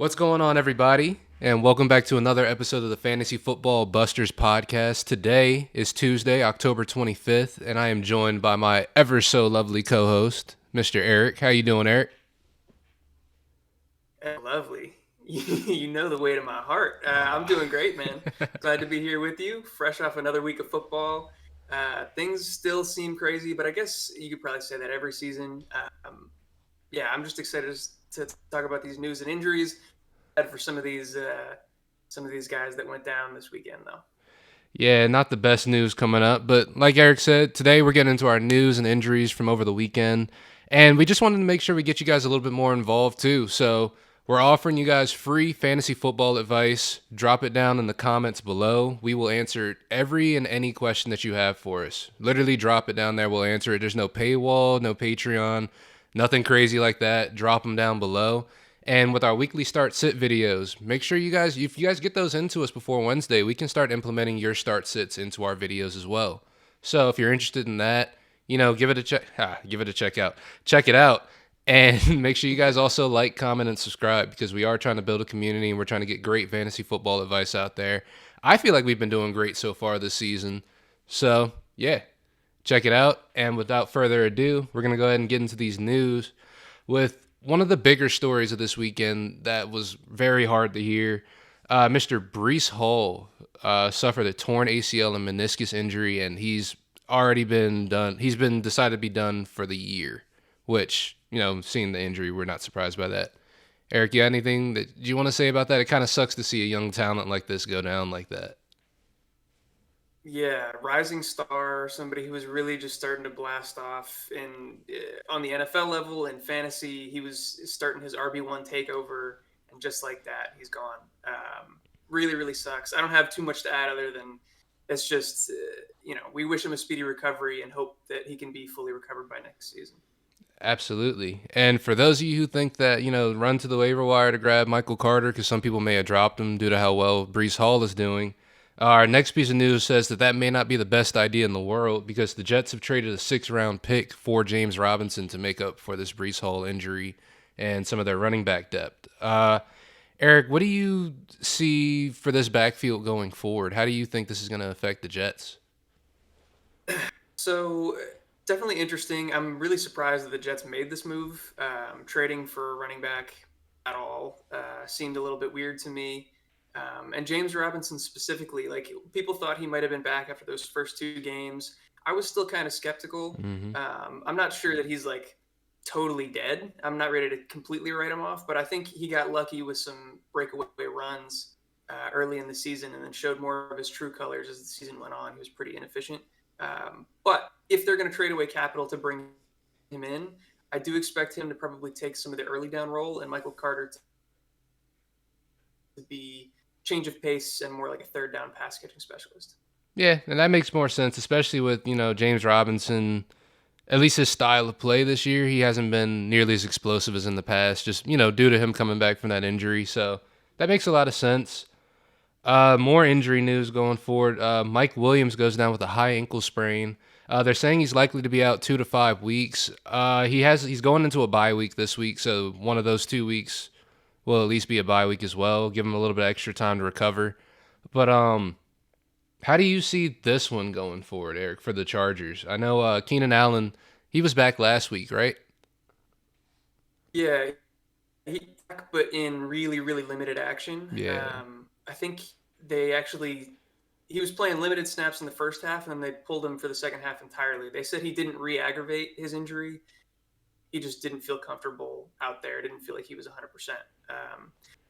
What's going on, everybody? And welcome back to another episode of the Fantasy Football Busters podcast. Today is Tuesday, October 25th, and I am joined by my ever so lovely co-host, Mr. Eric. How you doing, Eric? Lovely. You know the way to my heart. I'm doing great, man. Glad to be here with you, fresh off another week of football. Things still seem crazy, but I guess you could probably say that every season. Yeah, I'm just excited to talk about these news and injuries. For some of these guys that went down this weekend, though. Yeah, not the best news coming up, but like Eric said, today we're getting into our news and injuries from over the weekend, and we just wanted to make sure we get you guys a little bit more involved too. So we're offering you guys free fantasy football advice. Drop it down in the comments below. We will answer every and any question that you have for us. Literally drop it down there. We'll answer it. There's no paywall, no Patreon, nothing crazy like that. Drop them down below. And with our weekly start sit videos, make sure you guys, if you guys get those into us before Wednesday, we can start implementing your start sits into our videos as well. So if you're interested in that, give it a check. Give it a check out. Check it out. And make sure you guys also like, comment, and subscribe because we are trying to build a community and we're trying to get great fantasy football advice out there. I feel like we've been doing great so far this season. So, yeah, check it out. And without further ado, we're going to go ahead and get into these news with one of the bigger stories of this weekend that was very hard to hear. Mr. Breece Hall suffered a torn ACL and meniscus injury, and he's already been done. He's been decided to be done for the year, which, seeing the injury, we're not surprised by that. Eric, you got anything that you want to say about that? It kind of sucks to see a young talent like this go down like that. Yeah, rising star, somebody who was really just starting to blast off in on the NFL level in fantasy. He was starting his RB1 takeover, and just like that, he's gone. Really, really sucks. I don't have too much to add other than it's just we wish him a speedy recovery and hope that he can be fully recovered by next season. Absolutely. And for those of you who think that, run to the waiver wire to grab Michael Carter, because some people may have dropped him due to how well Breece Hall is doing, our next piece of news says that may not be the best idea in the world because the Jets have traded a 6th-round pick for James Robinson to make up for this Breece Hall injury and some of their running back depth. Eric, what do you see for this backfield going forward? How do you think this is going to affect the Jets? So definitely interesting. I'm really surprised that the Jets made this move. Trading for a running back at all seemed a little bit weird to me. And James Robinson specifically, like people thought he might have been back after those first two games. I was still kind of skeptical. Mm-hmm. I'm not sure that he's like totally dead. I'm not ready to completely write him off, but I think he got lucky with some breakaway runs early in the season and then showed more of his true colors as the season went on. He was pretty inefficient. But if they're going to trade away capital to bring him in, I do expect him to probably take some of the early down role and Michael Carter to be change of pace and more like a third down pass catching specialist. Yeah, and that makes more sense, especially with, James Robinson, at least his style of play this year. He hasn't been nearly as explosive as in the past, just, due to him coming back from that injury. So that makes a lot of sense. More injury news going forward. Mike Williams goes down with a high ankle sprain. They're saying he's likely to be out 2 to 5 weeks. He's going into a bye week this week, so one of those 2 weeks will at least be a bye week as well. Give him a little bit extra time to recover. But how do you see this one going forward, Eric, for the Chargers? I know Keenan Allen, he was back last week, right? Yeah, but in really, really limited action. Yeah. I think he was playing limited snaps in the first half, and then they pulled him for the second half entirely. They said he didn't re-aggravate his injury. He just didn't feel comfortable out there. Didn't feel like he was 100%.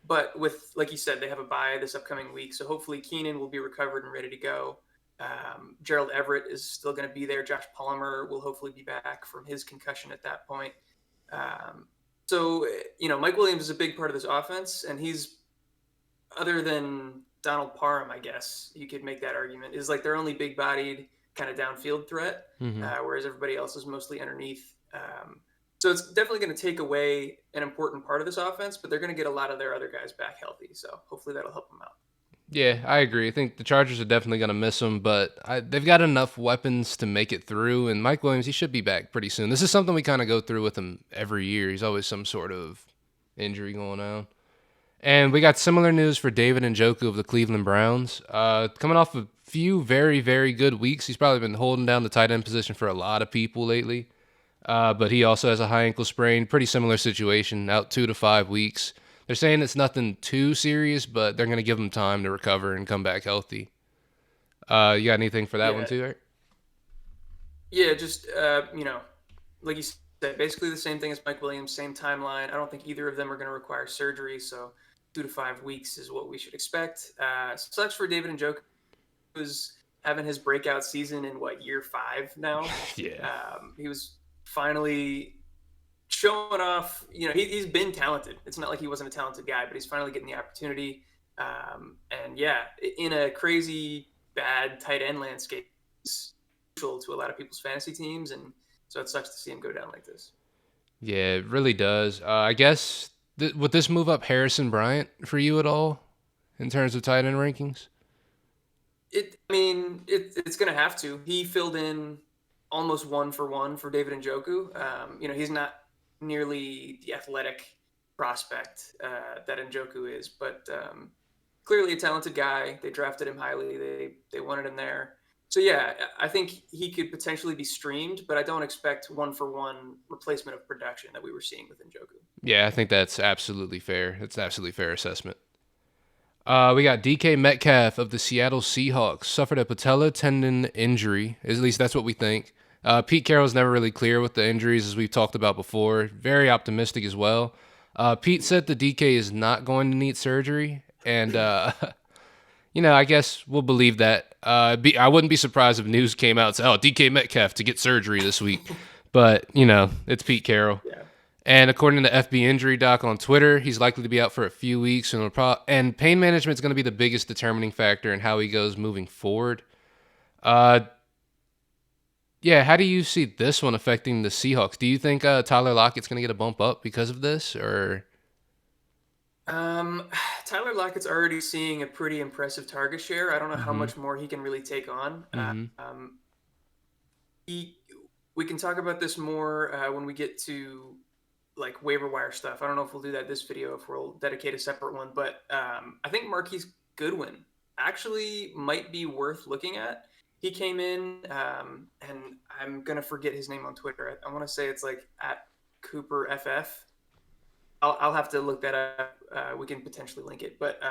But with, like you said, they have a bye this upcoming week, so hopefully Keenan will be recovered and ready to go. Gerald Everett is still going to be there. Josh Palmer will hopefully be back from his concussion at that point. So, Mike Williams is a big part of this offense, and he's, other than Donald Parham, I guess you could make that argument, is like their only big-bodied kind of downfield threat, Mm-hmm. whereas everybody else is mostly underneath. So it's definitely going to take away an important part of this offense, but they're going to get a lot of their other guys back healthy. So hopefully that'll help them out. Yeah, I agree. I think the Chargers are definitely going to miss him, but they've got enough weapons to make it through. And Mike Williams, he should be back pretty soon. This is something we kind of go through with him every year. He's always some sort of injury going on. And we got similar news for David Njoku of the Cleveland Browns. Coming off a few very, very good weeks. He's probably been holding down the tight end position for a lot of people lately. But he also has a high ankle sprain. Pretty similar situation, out 2 to 5 weeks. They're saying it's nothing too serious, but they're going to give him time to recover and come back healthy. You got anything for that one Yeah, too, Eric? yeah, just like you said, basically the same thing as Mike Williams, same timeline. I don't think either of them are going to require surgery, so 2 to 5 weeks is what we should expect. Sucks for David Njoku, who's having his breakout season in what, year 5 now. Yeah. He was finally showing off. He's been talented. It's not like he wasn't a talented guy, but he's finally getting the opportunity. And yeah, in a crazy bad tight end landscape, it's crucial to a lot of people's fantasy teams, and so it sucks to see him go down like this. Yeah, it really does. I guess would this move up Harrison Bryant for you at all in terms of tight end rankings? It's going to have to. He filled in almost one for one for David Njoku. He's not nearly the athletic prospect that Njoku is, but clearly a talented guy. They drafted him highly. They wanted him there. So yeah, I think he could potentially be streamed, but I don't expect one for one replacement of production that we were seeing with Njoku. Yeah, I think that's absolutely fair. That's an absolutely fair assessment. We got DK Metcalf of the Seattle Seahawks suffered a patella tendon injury. At least that's what we think. Pete Carroll's never really clear with the injuries, as we've talked about before. Very optimistic as well. Pete said the DK is not going to need surgery, and I guess we'll believe that. I wouldn't be surprised if news came out and said, "Oh, DK Metcalf to get surgery this week," but it's Pete Carroll. Yeah. And according to FB Injury Doc on Twitter, he's likely to be out for a few weeks, and pain management is going to be the biggest determining factor in how he goes moving forward. Uh, yeah, how do you see this one affecting the Seahawks? Do you think Tyler Lockett's going to get a bump up because of this, or? Um, Tyler Lockett's already seeing a pretty impressive target share. I don't know how Mm-hmm. much more he can really take on. Mm-hmm. He, we can talk about this more when we get to like waiver wire stuff. I don't know if we'll do that this video, if we'll dedicate a separate one, but I think Marquise Goodwin actually might be worth looking at. He came in, and I'm gonna forget his name on Twitter. I want to say it's like at Cooper FF. I'll have to look that up. We can potentially link it, but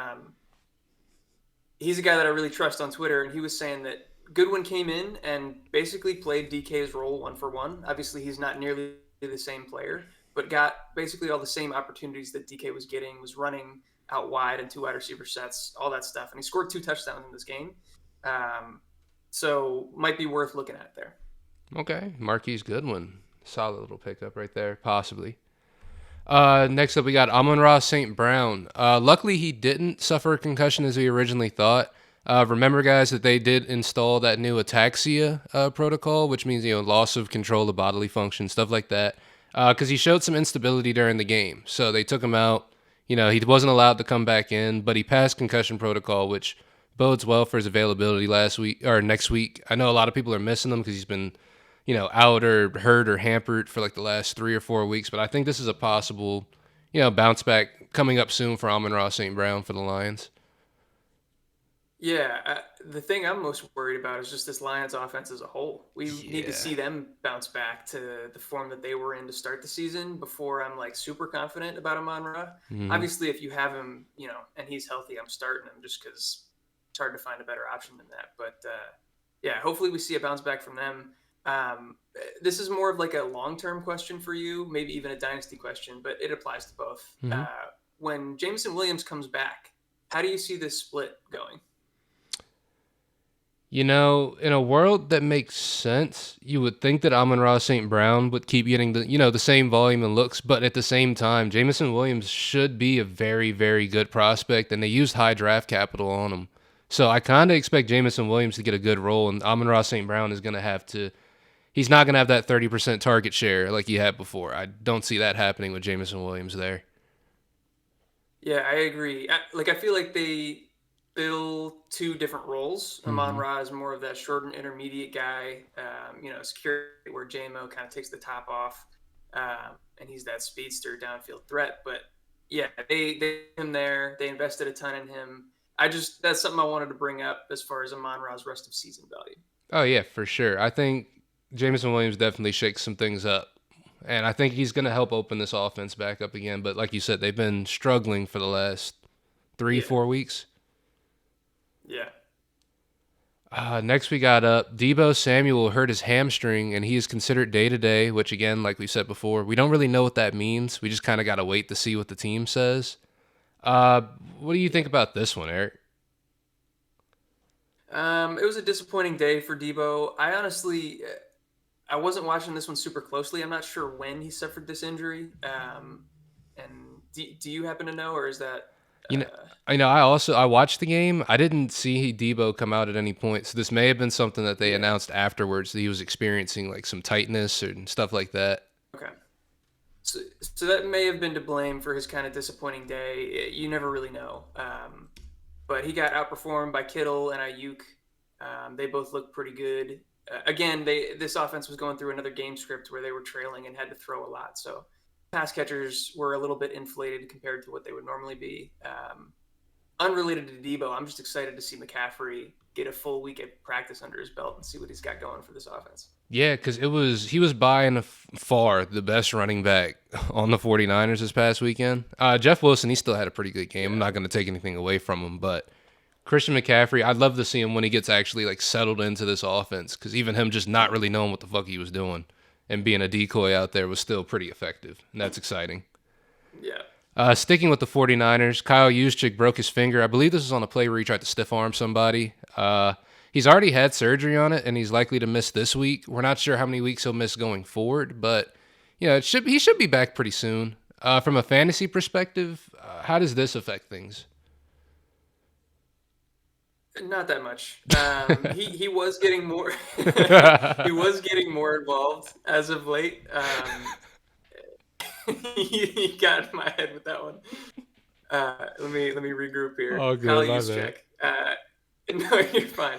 he's a guy that I really trust on Twitter, and he was saying that Goodwin came in and basically played DK's role one for one. Obviously, he's not nearly the same player, but got basically all the same opportunities that DK was getting, was running out wide and two wide receiver sets, all that stuff. And he scored 2 touchdowns in this game. So might be worth looking at there. Okay, Marquise Goodwin, solid little pickup right there, possibly. Next up, we got Amon-Ra St. Brown. Luckily, he didn't suffer a concussion as we originally thought. Remember, guys, that they did install that new ataxia protocol, which means loss of control of bodily function, stuff like that. Because he showed some instability during the game, so they took him out. He wasn't allowed to come back in, but he passed concussion protocol, which bodes well for his availability last week or next week. I know a lot of people are missing him because he's been out or hurt or hampered for like the last 3 or 4 weeks. But I think this is a possible, bounce back coming up soon for Amon-Ra St. Brown for the Lions. Yeah, the thing I'm most worried about is just this Lions offense as a whole. We need to Yeah. see them bounce back to the form that they were in to start the season before I'm like super confident about Amon-Ra. Hmm. Obviously, if you have him, and he's healthy, I'm starting him just because it's hard to find a better option than that. But yeah, hopefully we see a bounce back from them. This is more of like a long-term question for you, maybe even a dynasty question, but it applies to both. Hmm. When Jameson Williams comes back, how do you see this split going? In a world that makes sense, you would think that Amon-Ra St. Brown would keep getting the same volume and looks, but at the same time, Jameson Williams should be a very, very good prospect, and they used high draft capital on him. So I kind of expect Jameson Williams to get a good role, and Amon-Ra St. Brown is going to have to. He's not going to have that 30% target share like he had before. I don't see that happening with Jameson Williams there. Yeah, I agree. I feel like they fill two different roles. Amon Hmm. Ra is more of that short and intermediate guy, security where JMO kind of takes the top off, and he's that speedster downfield threat. But yeah, they him there. They invested a ton in him. That's something I wanted to bring up as far as Amon-Ra's rest of season value. Oh yeah, for sure. I think Jameson Williams definitely shakes some things up. And I think he's going to help open this offense back up again. But like you said, they've been struggling for the last three, Yeah, 4 weeks. yeah. Next, we got up Debo Samuel hurt his hamstring, and he is considered day to day. Which again, like we said before, we don't really know what that means. We just kind of got to wait to see what the team says. Uh, what do you think about this one, Eric? It was a disappointing day for Debo. I wasn't watching this one super closely. I'm not sure when he suffered this injury. And do you happen to know, or is that? You know, Uh, I watched the game. I didn't see Debo come out at any point, so this may have been something that they yeah. announced afterwards that he was experiencing like some tightness and stuff like that. Okay. So that may have been to blame for his kind of disappointing day. You never really know. But he got outperformed by Kittle and Ayuk. They both looked pretty good. Again, this offense was going through another game script where they were trailing and had to throw a lot. So pass catchers were a little bit inflated compared to what they would normally be. Unrelated to Debo, I'm just excited to see McCaffrey get a full week of practice under his belt and see what he's got going for this offense. Yeah, because he was by and far the best running back on the 49ers this past weekend. Jeff Wilson, he still had a pretty good game. I'm Yeah. not going to take anything away from him, but Christian McCaffrey, I'd love to see him when he gets actually like settled into this offense, because even him just not really knowing what the fuck he was doing and being a decoy out there was still pretty effective, and that's exciting. Yeah. Sticking with the 49ers, Kyle Juszczyk broke his finger. I believe this was on a play where he tried to stiff arm somebody. He's already had surgery on it, and he's likely to miss this week. We're not sure how many weeks he'll miss going forward, but he should be back pretty soon. From a fantasy perspective, how does this affect things? Not that much. He was getting more he was getting more involved as of late. He got in my head with that one. Let me regroup here. Oh, Kyle good, my bad. Juszczyk. No, you're fine.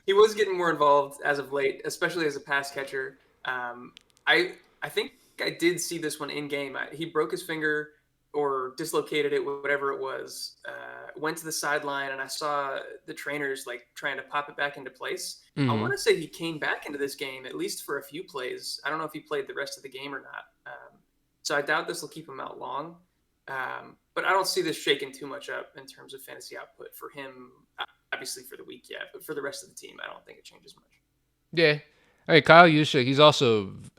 He was getting more involved as of late, especially as a pass catcher. I think I did see this one in game. He broke his finger or dislocated it, whatever it was. Went to the sideline, and I saw the trainers like trying to pop it back into place. I Mm-hmm. want to say he came back into this game at least for a few plays. I don't know if he played the rest of the game or not. So I doubt this will keep him out long. But I don't see this shaking too much up in terms of fantasy output for him. Obviously for the week, yeah, but for the rest of the team, I don't think it changes much. Yeah. Hey, Kyle Juszczyk,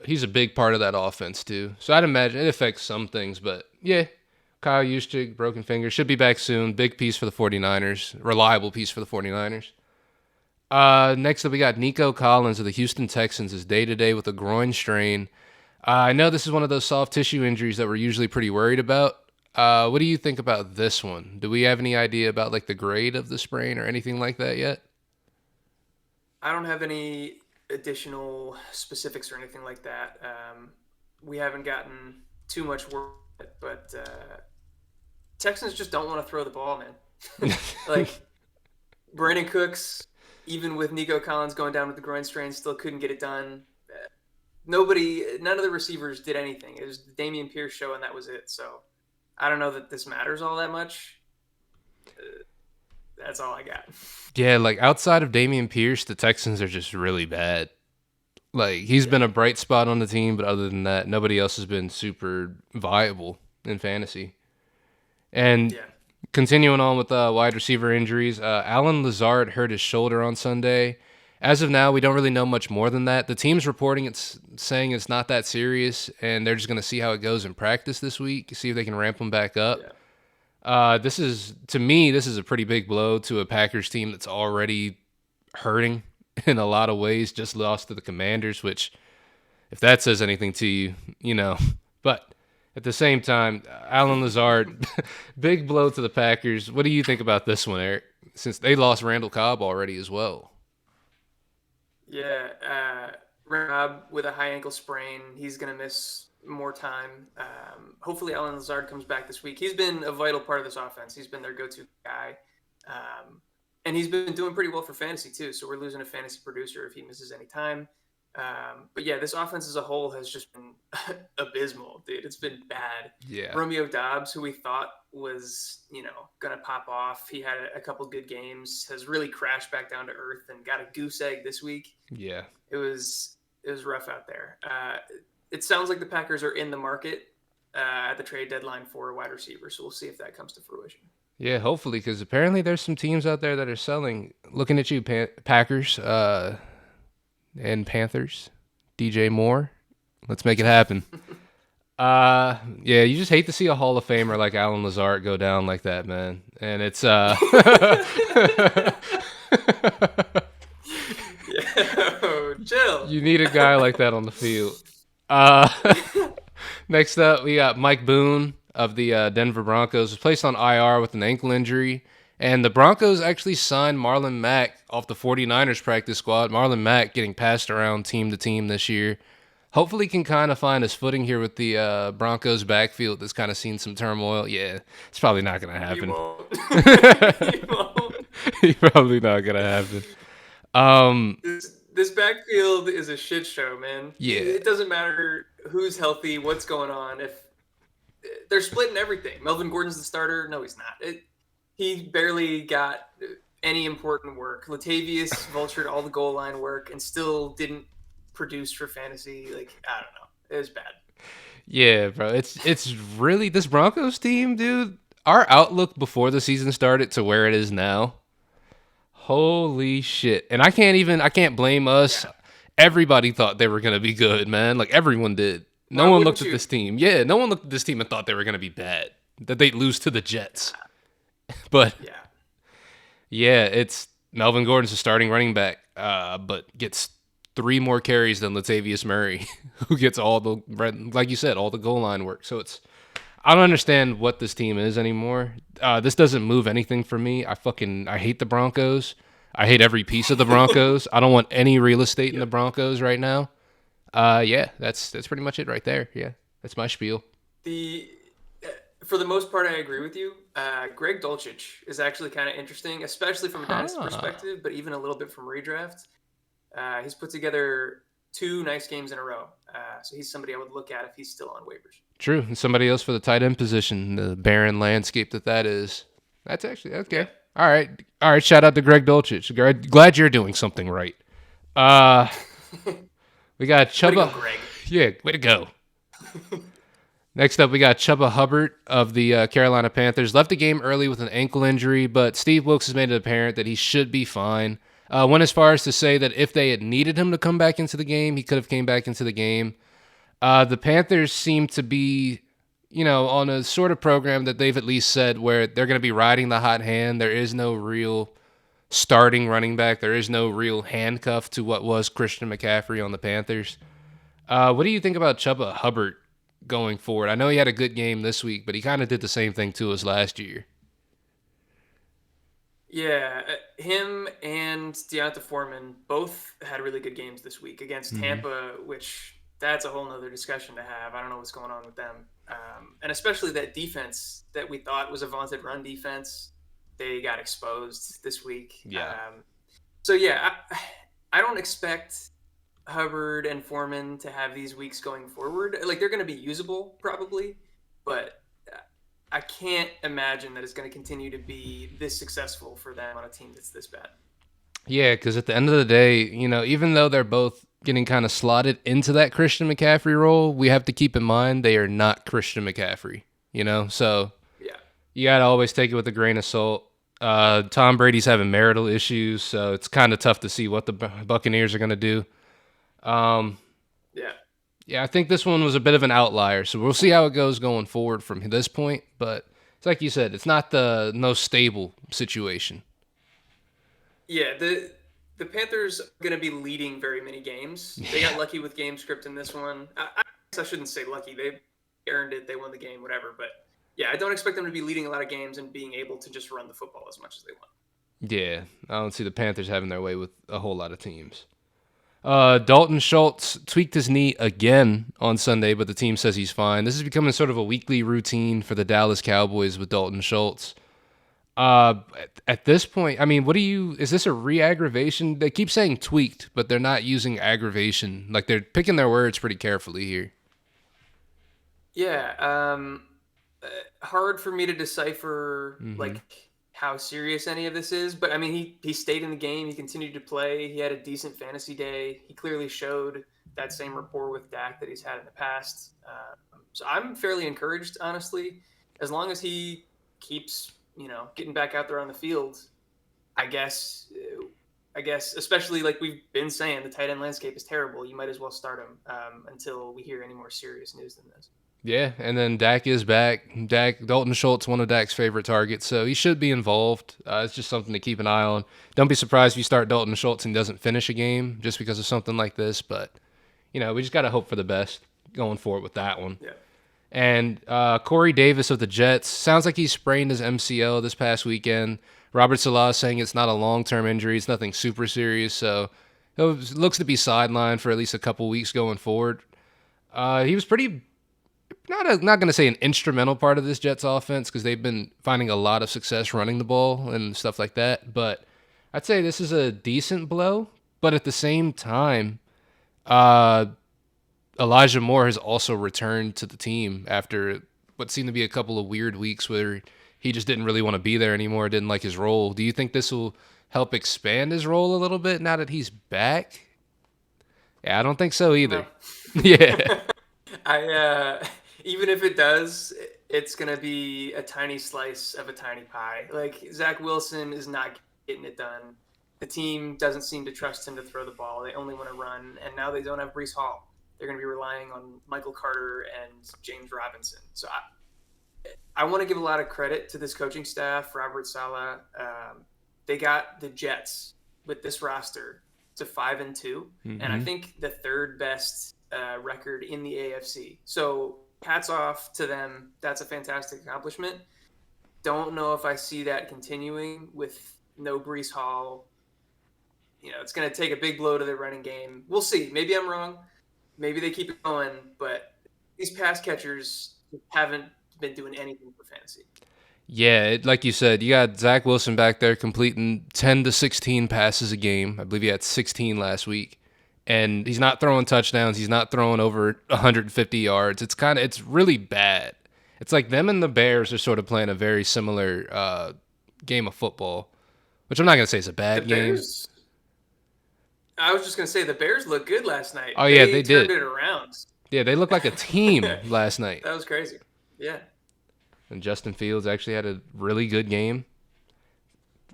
he's a big part of that offense too. So I'd imagine it affects some things, but yeah, Kyle Juszczyk, broken finger, should be back soon. Big piece for the 49ers, reliable piece for the 49ers. Next up, we got Nico Collins of the Houston Texans is day to day with a groin strain. I know this is one of those soft tissue injuries that we're usually pretty worried about. What do you think about this one? Do we have any idea about like the grade of the sprain or anything like that yet? I don't have any additional specifics or anything like that. We haven't gotten too much word, but Texans just don't want to throw the ball, man. Like Brandon Cooks, even with Nico Collins going down with the groin strain, still couldn't get it done. None of the receivers did anything. It was the Damian Pierce show, and that was it. So I don't know that this matters all that much. That's all I got. Yeah, like outside of Damian Pierce, the Texans are just really bad. Like he's Yeah, been a bright spot on the team, but other than that, nobody else has been super viable in fantasy. And yeah, continuing on with wide receiver injuries, Alan Lazard hurt his shoulder on Sunday. As of now, we don't really know much more than that. The team's reporting it's saying it's not that serious, and they're just going to see how it goes in practice this week, see if they can ramp him back up. yeah, This is to me, this is a pretty big blow to a Packers team that's already hurting in a lot of ways. Just lost to the Commanders, which, if that says anything to you, you know. But at the same time, Alan Lazard, big blow to the Packers. What do you think about this one, Eric? Since they lost Randall Cobb already as well. yeah. Rob with a high ankle sprain, he's gonna miss more time. Hopefully, Alan Lazard comes back this week. He's been a vital part of this offense. He's been their go-to guy, and he's been doing pretty well for fantasy too. So we're losing a fantasy producer if he misses any time. But yeah, this offense as a whole has just been abysmal, dude. It's been bad. Yeah. Romeo Dobbs, who we thought was, going to pop off, he had a couple good games, has really crashed back down to earth and got a goose egg this week. Yeah. It was rough out there. It sounds like the Packers are in the market at the trade deadline for a wide receiver, so we'll see if that comes to fruition. Yeah, hopefully, because apparently there's some teams out there that are selling. Looking at you, Packers and Panthers. DJ Moore. Let's make it happen. Yeah, you just hate to see a Hall of Famer like Alan Lazard go down like that, man. And it's Yo, chill. you need a guy like that on the field. Uh, Next up, we got Mike Boone of the Denver Broncos, was placed on IR with an ankle injury. And the Broncos actually signed Marlon Mack off the 49ers practice squad. Marlon Mack getting passed around team to team this year. Hopefully can kind of find his footing here with the Broncos backfield that's kind of seen some turmoil. Yeah, it's probably not going to You happen. won't. You won't. It's probably not going to happen. This backfield is a shit show, man. Yeah. It doesn't matter who's healthy, what's going on. If they're splitting everything. Melvin Gordon's the starter. No, he's not. He barely got any important work. Latavius vultured all the goal line work and still didn't produce for fantasy. Like, I don't know. It was bad. Yeah, bro. It's really this Broncos team, dude. Our outlook before the season started to where it is now. Holy shit. And I can't blame us. Yeah. Everybody thought they were gonna be good, man. Like everyone did. No one looked at you? this team. Yeah, no one looked at this team and thought they were gonna be bad. That they'd lose to the Jets. But yeah, it's Melvin Gordon's a starting running back, but gets 3 more carries than Latavius Murray, who gets all the, like you said, all the goal line work. So I don't understand what this team is anymore. This doesn't move anything for me. I hate the Broncos. I hate every piece of the Broncos. I don't want any real estate in the Broncos right now. Yeah, that's pretty much it right there. Yeah, that's my spiel. For the most part, I agree with you. Greg Dulcich is actually kind of interesting, especially from a dynasty perspective, but even a little bit from redraft. He's put together 2 nice games in a row. So he's somebody I would look at if he's still on waivers. True. And somebody else for the tight end position, the barren landscape that is. That's actually okay. Yeah. All right. Shout out to Greg Dulcich. Glad you're doing something right. We got Chubba. Way to go, Greg. Yeah, way to go. Next up, we got Chubba Hubbard of the Carolina Panthers. Left the game early with an ankle injury, but Steve Wilkes has made it apparent that he should be fine. Went as far as to say that if they had needed him to come back into the game, he could have came back into the game. The Panthers seem to be, on a sort of program that they've at least said where they're going to be riding the hot hand. There is no real starting running back. There is no real handcuff to what was Christian McCaffrey on the Panthers. What do you think about Chubba Hubbard going forward? I know he had a good game this week, but he kind of did the same thing to us last year. Yeah, him and Deonta Foreman both had really good games this week against Tampa, which that's a whole nother discussion to have. I don't know what's going on with them. And especially that defense that we thought was a vaunted run defense, they got exposed this week. Yeah. So, yeah, I don't expect Hubbard and Foreman to have these weeks going forward. Like, they're going to be usable probably, but I can't imagine that it's going to continue to be this successful for them on a team that's this bad. Yeah, because at the end of the day, even though they're both getting kind of slotted into that Christian McCaffrey role, we have to keep in mind they are not Christian McCaffrey, So yeah, you got to always take it with a grain of salt. Tom Brady's having marital issues, so it's kind of tough to see what the Buccaneers are going to do. Yeah, I think this one was a bit of an outlier, so we'll see how it goes going forward from this point. But it's like you said, it's not the most stable situation. Yeah, the Panthers are going to be leading very many games. They got lucky with game script in this one. I guess I shouldn't say lucky. They earned it. They won the game, whatever. But yeah, I don't expect them to be leading a lot of games and being able to just run the football as much as they want. Yeah, I don't see the Panthers having their way with a whole lot of teams. Dalton Schultz tweaked his knee again on Sunday, but the team says he's fine. This is becoming sort of a weekly routine for the Dallas Cowboys with Dalton Schultz. At this point, I mean, is this a re-aggravation? They keep saying tweaked, but they're not using aggravation. Like they're picking their words pretty carefully here. Yeah, hard for me to decipher Mm-hmm. like how serious any of this is, but I mean he stayed in the game, he continued to play, he had a decent fantasy day. He clearly showed that same rapport with Dak that he's had in the past. So I'm fairly encouraged, honestly, as long as he keeps getting back out there on the field. I guess. I guess, especially like we've been saying, the tight end landscape is terrible. You might as well start him until we hear any more serious news than this. Yeah, and then Dak is back. Dalton Schultz, one of Dak's favorite targets, so he should be involved. It's just something to keep an eye on. Don't be surprised if you start Dalton Schultz and he doesn't finish a game just because of something like this. But we just got to hope for the best going forward with that one. Yeah. And Corey Davis of the Jets sounds like he sprained his MCL this past weekend. Robert Salah is saying it's not a long-term injury; it's nothing super serious. So it looks to be sidelined for at least a couple weeks going forward. He was pretty not going to say an instrumental part of this Jets offense because they've been finding a lot of success running the ball and stuff like that. But I'd say this is a decent blow. But at the same time, uh, Elijah Moore has also returned to the team after what seemed to be a couple of weird weeks where he just didn't really want to be there anymore, didn't like his role. Do you think this will help expand his role a little bit now that he's back? Yeah, I don't think so either. No. Yeah. I even if it does, it's gonna be a tiny slice of a tiny pie. Like Zach Wilson is not getting it done. The team doesn't seem to trust him to throw the ball. They only want to run, and now they don't have Brees Hall. They're going to be relying on Michael Carter and James Robinson. So I want to give a lot of credit to this coaching staff, Robert Saleh. They got the Jets with this roster to 5-2, and I Mm-hmm. think the third best record in the AFC. So hats off to them. That's a fantastic accomplishment. Don't know if I see that continuing with no Brees Hall. It's going to take a big blow to the running game. We'll see. Maybe I'm wrong. Maybe they keep it going, but these pass catchers haven't been doing anything for fantasy. Yeah, like you said, you got Zach Wilson back there completing 10 to 16 passes a game. I believe he had 16 last week. And he's not throwing touchdowns. He's not throwing over 150 yards. It's really bad. It's like them and the Bears are sort of playing a very similar game of football, which I'm not going to say is a The bad game. Bears, I was just going to say, the Bears looked good last Oh, night. yeah, They they turned did. it around. Yeah, they looked like a team That last night. was crazy. Yeah. And Justin Fields actually had a really good game.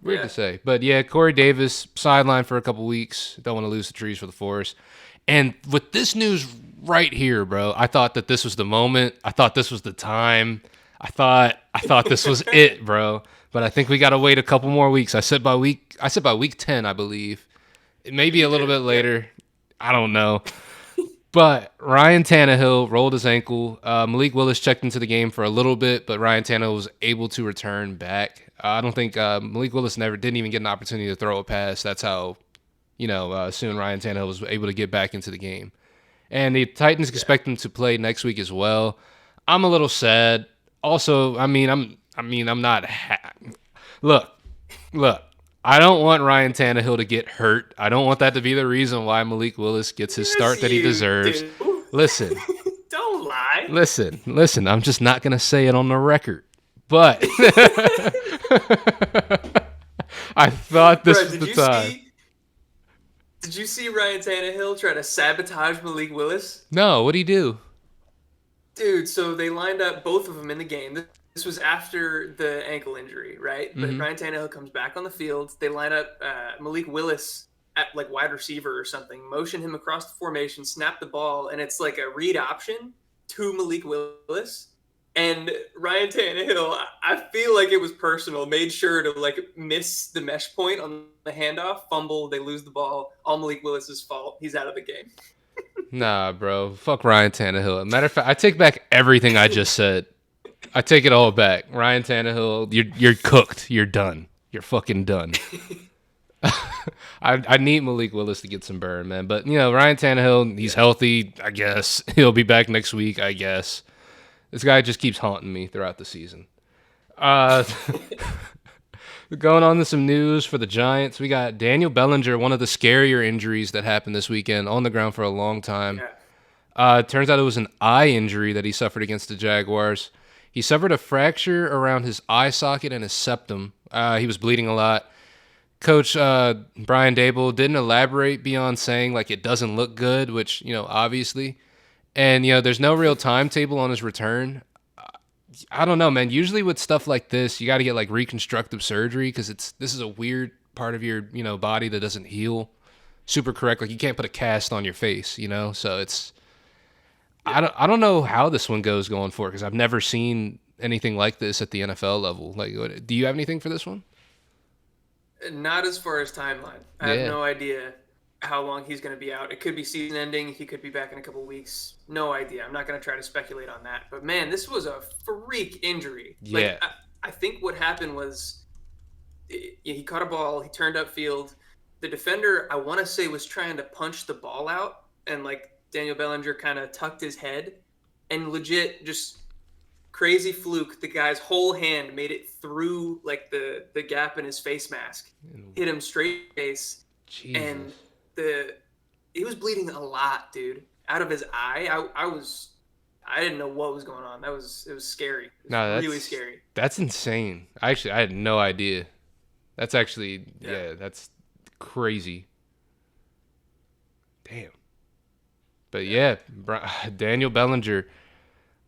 Weird to Yeah. say. But yeah, Corey Davis, sidelined for a couple weeks. Don't want to lose the trees for the forest. And with this news right here, bro, I thought that this was the moment. I thought this was the time. I thought this was it, bro. But I think we gotta wait a couple more weeks. I said by week 10, I believe. It may be You a little did. bit Yeah. later. I don't know. But Ryan Tannehill rolled his ankle. Malik Willis checked into the game for a little bit, but Ryan Tannehill was able to return back. I don't think Malik Willis never didn't even get an opportunity to throw a pass. That's how soon Ryan Tannehill was able to get back into the game. And the Titans Yeah. expect him to play next week as well. I'm a little sad. Also, I'm not. Look, look. I don't want Ryan Tannehill to get hurt. I don't want that to be the reason why Malik Willis gets his Yes, start that he you deserves. do. Listen, Don't lie. listen. I'm just not gonna say it on the record. But I thought this Bro, was the time. did you see Ryan Tannehill try to sabotage Malik Willis? No, what'd he do? Dude, so they lined up both of them in the game. This was after the ankle injury, right? But Mm-hmm. Ryan Tannehill comes back on the field. They line up Malik Willis at like wide receiver or something, motion him across the formation, snap the ball, and it's like a read option to Malik Willis. And Ryan Tannehill, I feel like it was personal, made sure to like miss the mesh point on the handoff, fumble, they lose the ball. All Malik Willis's fault. He's out of the game. Nah, bro. Fuck Ryan Tannehill. Matter of fact, I take back everything I just said. I take it all back. Ryan Tannehill, you're cooked. You're done. You're fucking done. I need Malik Willis to get some burn, man. But Ryan Tannehill, he's healthy. I guess he'll be back next week. I guess this guy just keeps haunting me throughout the season. Uh, Going on to some news for the Giants, we got Daniel Bellinger, one of the scarier injuries that happened this weekend, on the ground for a long time. Yeah. Turns out it was an eye injury that he suffered against the Jaguars. He suffered a fracture around his eye socket and his septum. He was bleeding a lot. Coach Brian Dable didn't elaborate beyond saying like it doesn't look good, which obviously, and there's no real timetable on his return. I don't know, man. Usually with stuff like this, you got to get like reconstructive surgery because this is a weird part of your body that doesn't heal super correct. Like you can't put a cast on your face, So it's Yep. I don't know how this one goes going forward because I've never seen anything like this at the NFL level. Like, do you have anything for this one? Not as far as timeline. I have Yeah, no idea how long he's going to be out. It could be season ending. He could be back in a couple weeks. No idea. I'm not going to try to speculate on that. But man, this was a freak injury. yeah. I think what happened was he caught a ball. He turned upfield. The defender, I want to say, was trying to punch the ball out, and like Daniel Bellinger kind of tucked his head, and legit just crazy fluke. The guy's whole hand made it through like the gap in his face mask, hit him straight in the face, Jesus. and the he was bleeding a lot, dude, out of his eye. I didn't know what was going on. It was scary. It was No, really that's scary. that's insane. I had no idea. That's actually Yeah. yeah, that's crazy. Damn. But Yeah. yeah, Daniel Bellinger.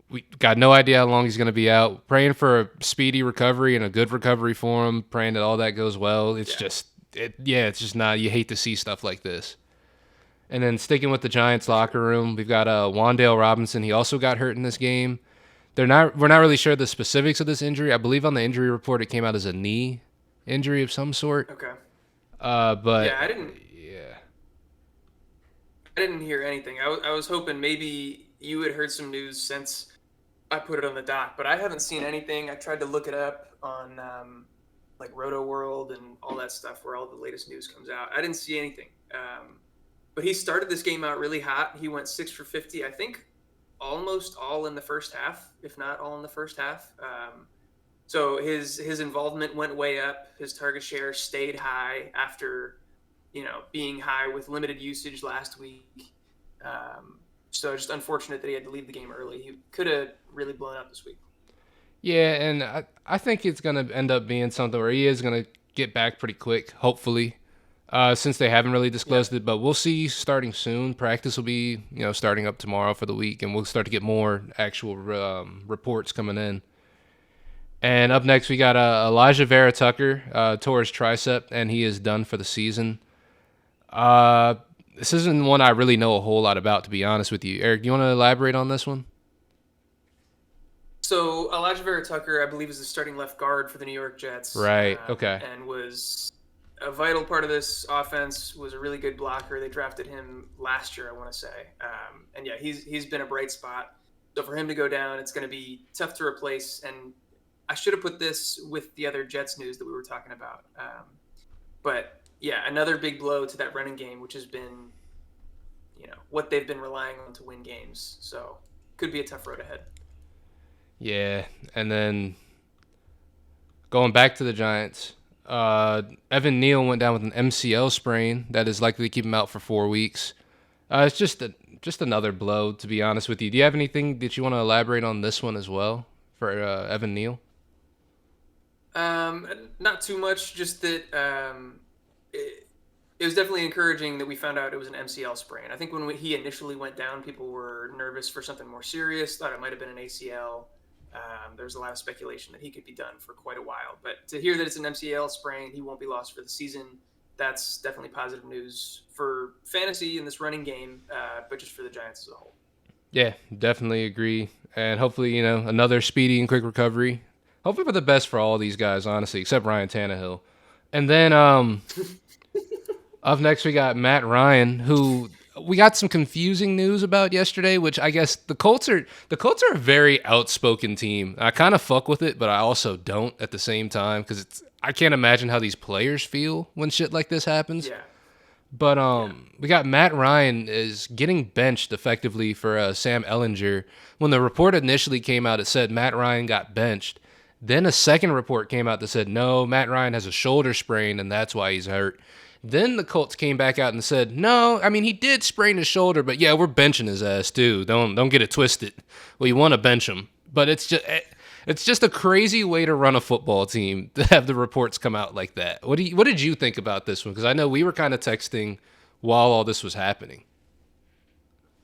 We got no idea how long he's going to be out. Praying for a speedy recovery and a good recovery for him. Praying that all that goes well. It's Yeah. just it's just not. You hate to see stuff like this. And then sticking with the Giants locker room, we've got Wandale Robinson. He also got hurt in this game. We're not really sure the specifics of this injury. I believe on the injury report it came out as a knee injury of some sort. Okay. But Yeah, yeah, I didn't hear anything. I was hoping maybe you had heard some news since I put it on the doc, but I haven't seen anything. I tried to look it up on like Roto World and all that stuff where all the latest news comes out. I didn't see anything. But he started this game out really hot. He went 6 for 50. I think almost all in the first half, if not all in the first half. So his involvement went way up. His target share stayed high after being high with limited usage last week. So just unfortunate that he had to leave the game early. He could have really blown up this week. yeah, and I think it's gonna end up being something where he is gonna get back pretty quick, hopefully. Since they haven't really Yeah. disclosed it, but we'll see starting soon. Practice will be, starting up tomorrow for the week, and we'll start to get more actual reports coming in. And up next, we got Elijah Vera Tucker tore his tricep, and he is done for the season. Uh, this isn't one I really know a whole lot about, to be honest with you. Eric, do you want to elaborate on this one? So Elijah Vera Tucker, I believe, is the starting left guard for the New York Jets, Right. Okay. and was a vital part of this offense. Was a really good blocker. They drafted him last year, I want to say, and yeah, he's been a bright spot. So for him to go down, it's going to be tough to replace. And I should have put this with the other Jets news that we were talking about, but yeah, another big blow to that running game, which has been what they've been relying on to win games. So could be a tough road ahead. Yeah, and then going back to the Giants, Evan Neal went down with an MCL sprain that is likely to keep him out for 4 weeks. It's just another blow, to be honest with you. Do you have anything that you want to elaborate on this one as well for Evan Neal? Not too much. Just that it was definitely encouraging that we found out it was an MCL sprain. I think when he initially went down, people were nervous for something more serious. Thought it might have been an ACL. There was a lot of speculation that he could be done for quite a while. But to hear that it's an MCL sprain, he won't be lost for the season. That's definitely positive news for fantasy in this running game, but just for the Giants as a whole. Yeah, definitely agree. And hopefully, another speedy and quick recovery. Hopefully for the best for all these guys, honestly, except Ryan Tannehill. And then up next we got Matt Ryan, who we got some confusing news about yesterday, which I guess the Colts are a very outspoken team. I kind of fuck with it, but I also don't at the same time because I can't imagine how these players feel when shit like this happens. Yeah. But we got Matt Ryan is getting benched effectively for Sam Ellinger. When the report initially came out, it said Matt Ryan got benched, Then a second report came out that said, no, Matt Ryan has a shoulder sprain and that's why he's hurt. Then the Colts came back out and said, no, I mean, he did sprain his shoulder, but yeah, we're benching his ass too. Don't get it twisted. We want to bench him. But it's just a crazy way to run a football team to have the reports come out like that. What did you think about this one? Because I know we were kind of texting while all this was happening.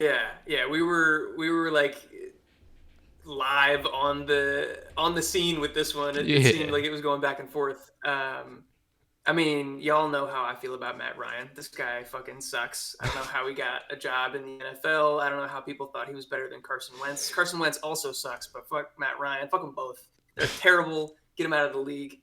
Yeah, we were like live on the scene with this one. It seemed Yeah. like it was going back and forth. I mean, y'all know how I feel about Matt Ryan. This guy fucking sucks. I don't know how he got a job in the NFL. I don't know how people thought he was better than Carson Wentz. Carson Wentz also sucks, but fuck Matt Ryan. Fuck them both. They're terrible. Get him out of the league.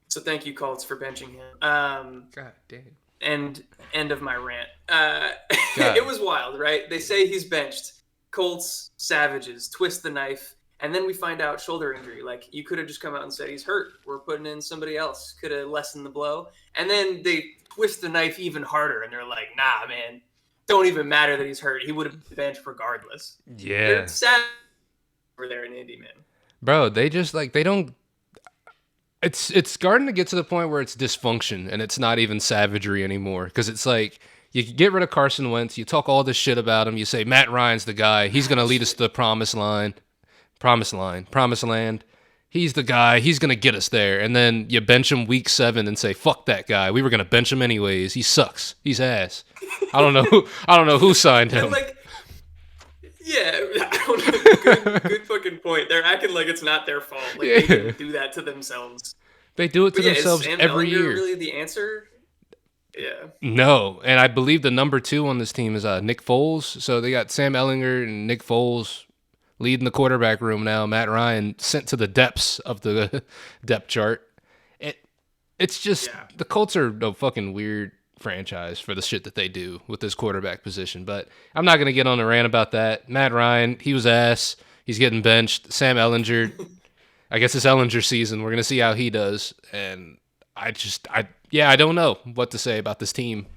So thank you, Colts, for benching him. God damn. End of my rant. God. It was wild, right? They say he's benched. Colts, savages, twist the knife. And then we find out shoulder injury. Like, you could have just come out and said he's hurt. We're putting in somebody else. Could have lessened the blow. And then they twist the knife even harder. And they're like, nah, man, don't even matter that he's hurt. He would have been benched regardless. Yeah. They're sad over there in Indy, man. Bro, they just like they don't it's starting to get to the point where it's dysfunction and it's not even savagery anymore because it's like you get rid of Carson Wentz, you talk all this shit about him, you say Matt Ryan's the guy, he's going to lead us to the promised land. He's the guy, he's going to get us there. And then you bench him week 7 and say fuck that guy. We were going to bench him anyways. He sucks. He's ass. I don't know who signed him. And like, yeah, I don't know. Good fucking point. They're acting like it's not their fault. Like they didn't do that to themselves. They do it to But yeah, themselves is Sam every Ellinger year. really the answer? Yeah. No, and I believe the number 2 on this team is Nick Foles. So they got Sam Ellinger and Nick Foles leading the quarterback room now. Matt Ryan sent to the depths of the depth chart. It's just the Colts are a fucking weird franchise for the shit that they do with this quarterback position. But I'm not gonna get on a rant about that. Matt Ryan, he was ass. He's getting benched. Sam Ellinger, I guess it's Ellinger season. We're gonna see how he does. And I don't know what to say about this team.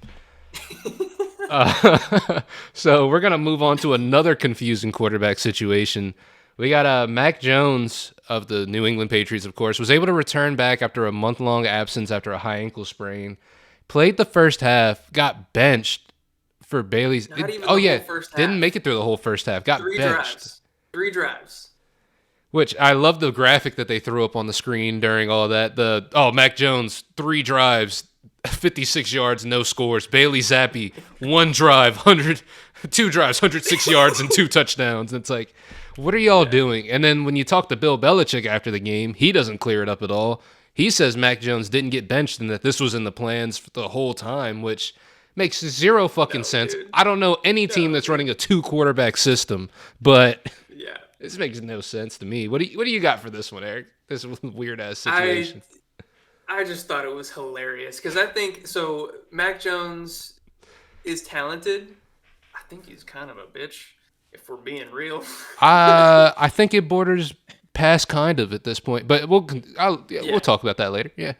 So we're gonna move on to another confusing quarterback situation. We got Mac Jones of the New England Patriots, of course, was able to return back after a month-long absence after a high ankle sprain. Played the first half, got benched for Bailey's. Not even the whole first half. Didn't make it through the whole first half. Got Three benched. drives. Which I love the graphic that they threw up on the screen during all that. Mac Jones, 3 drives, 56 yards, no scores. Bailey Zappi, 1 drive, 2 drives, 106 yards, and 2 touchdowns. And it's like, what are y'all doing? And then when you talk to Bill Belichick after the game, he doesn't clear it up at all. He says Mac Jones didn't get benched and that this was in the plans for the whole time, which makes zero fucking sense. Dude. I don't know any team that's running a 2 quarterback system, but Yeah. this makes no sense to me. What do you got for this one, Eric? This weird ass situation. I just thought it was hilarious because I think so. Mac Jones is talented. I think he's kind of a bitch, if we're being real. I think it borders past kind of at this point, but we'll talk about that later. Yeah.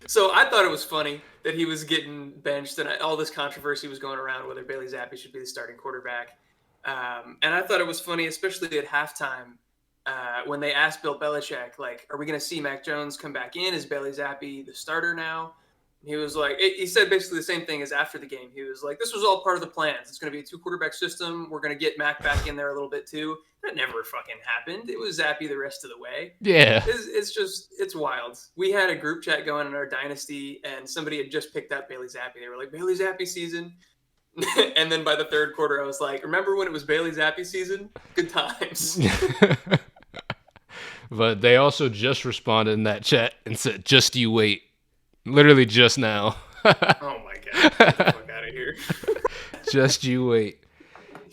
So I thought it was funny that he was getting benched and all this controversy was going around whether Bailey Zappi should be the starting quarterback. And I thought it was funny, especially at halftime, when they asked Bill Belichick, like, are we going to see Mac Jones come back in? Is Bailey Zappi the starter now? And he was like, he said basically the same thing as after the game. He was like, this was all part of the plans. It's going to be a 2 quarterback system. We're going to get Mac back in there a little bit too. That never fucking happened. It was Zappi the rest of the way. Yeah. It's wild. We had a group chat going in our dynasty and somebody had just picked up Bailey Zappi. They were like, Bailey Zappi season. And then by the 3rd quarter, I was like, remember when it was Bailey Zappi season? Good times. But they also just responded in that chat and said, just you wait. Literally just now. Oh my God. Get the fuck out of here. Just you wait.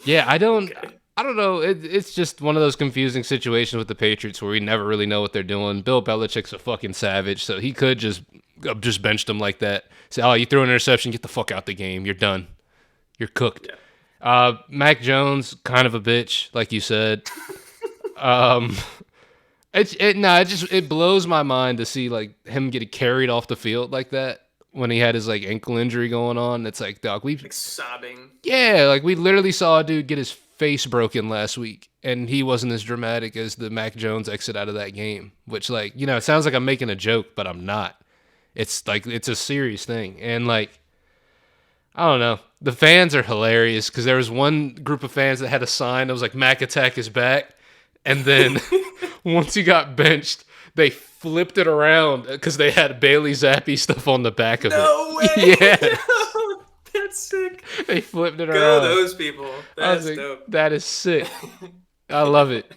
Yeah, I don't know. It's just one of those confusing situations with the Patriots where we never really know what they're doing. Bill Belichick's a fucking savage, so he could just benched him like that. Say, oh, you threw an interception, get the fuck out the game. You're done. You're cooked. Yeah. Mac Jones, kind of a bitch, like you said. It blows my mind to see like him get carried off the field like that when he had his ankle injury going on. It's like, dog, like sobbing. Yeah, like we literally saw a dude get his face broken last week, and he wasn't as dramatic as the Mac Jones exit out of that game, which, like, you know, it sounds like I'm making a joke, but I'm not. It's like, it's a serious thing. And like, I don't know. The fans are hilarious because there was one group of fans that had a sign that was like, Mac Attack is back. And then once he got benched, they flipped it around because they had Bailey Zappi stuff on the back of No it. way! Yeah. No, that's sick. They flipped it Go around. those people. I was That's like, dope. that is sick. I love it.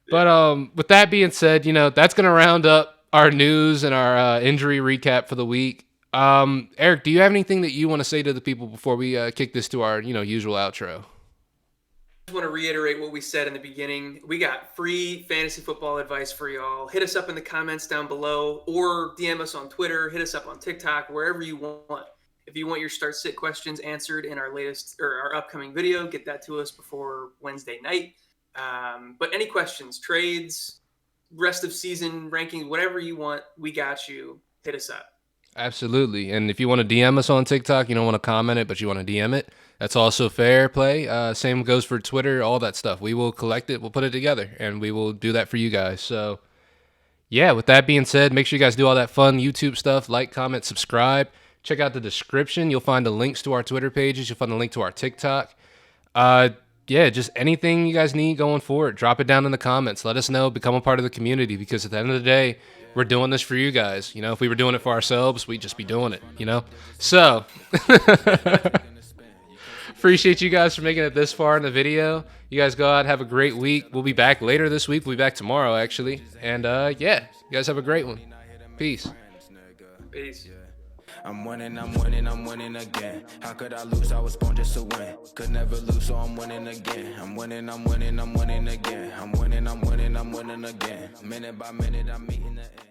But with that being said, you know, that's going to round up our news and our injury recap for the week. Eric, do you have anything that you want to say to the people before we kick this to our, you know, usual outro? I just want to reiterate what we said in the beginning. We got free fantasy football advice for y'all. Hit us up in the comments down below or DM us on Twitter. Hit us up on TikTok, wherever you want. If you want your start sit questions answered in our latest or our upcoming video, get that to us before Wednesday night. But any questions, trades, rest of season rankings, whatever you want, we got you. Hit us up. Absolutely. And if you want to DM us on TikTok, you don't want to comment it, but you want to DM it, that's also fair play. Same goes for Twitter, all that stuff. We will collect it, we'll put it together, and we will do that for you guys. So, yeah, with that being said, make sure you guys do all that fun YouTube stuff. Like, comment, subscribe. Check out the description. You'll find the links to our Twitter pages. You'll find the link to our TikTok. Yeah, just anything you guys need going forward, drop it down in the comments. Let us know. Become a part of the community because at the end of the day, we're doing this for you guys. You know, if we were doing it for ourselves, we'd just be doing it, you know? So, appreciate you guys for making it this far in the video. You guys go out, have a great week. We'll be back later this week. We'll be back tomorrow, actually. And, yeah, you guys have a great one. Peace. Peace. I'm winning again. How could I lose? I was born just to win. Could never lose, so I'm winning again. I'm winning again. I'm winning again. Minute by minute, I'm meeting the end.